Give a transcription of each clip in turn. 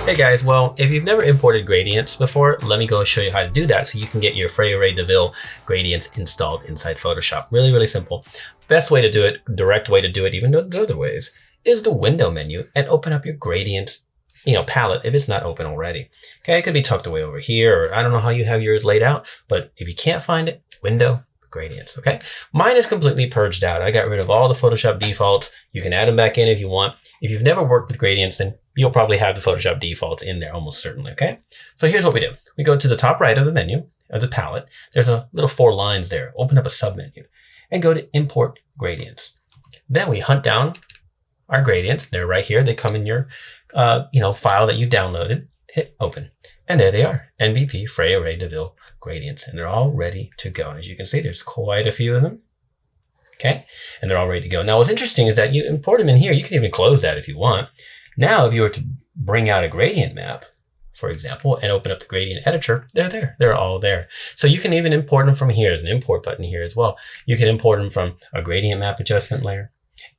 Hey guys, well, if you've never imported gradients before, let me go show you how to do that so you can get your Freyja Rae gradients installed inside Photoshop. Really, really simple. Best way to do it, direct way to do it, even though there's other ways, is the window menu and open up your gradients, palette if it's not open already. Okay, it could be tucked away over here, or I don't know how you have yours laid out, but if you can't find it, window, gradients, okay? Mine is completely purged out. I got rid of all the Photoshop defaults. You can add them back in if you want. If you've never worked with gradients, then you'll probably have the Photoshop defaults in there almost certainly, okay? So here's what we do. We go to the top right of the menu, of the palette. There's a little 4 lines there. Open up a submenu and go to Import Gradients. Then we hunt down our gradients. They're right here. They come in your file that you downloaded. Hit Open. And there they are, NBP Freyja Rae gradients, and they're all ready to go. And as you can see, there's quite a few of them. Okay, and they're all ready to go. Now, what's interesting is that you import them in here. You can even close that if you want. Now, if you were to bring out a gradient map, for example, and open up the gradient editor, they're there. They're all there. So you can even import them from here. There's an import button here as well. You can import them from a gradient map adjustment layer,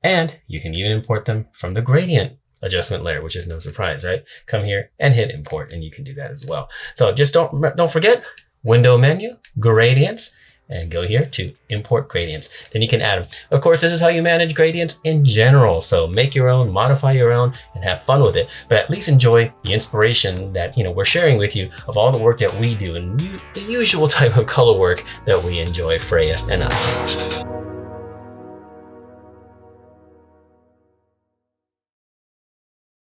and you can even import them from the gradient adjustment layer, which is no surprise, right? Come here and hit import, and you can do that as well. So just don't forget window menu, gradients, and go here to import gradients. Then you can add them. Of course, this is how you manage gradients in general. So make your own, modify your own, and have fun with it. But at least enjoy the inspiration that we're sharing with you of all the work that we do and the usual type of color work that we enjoy, Freyja and I.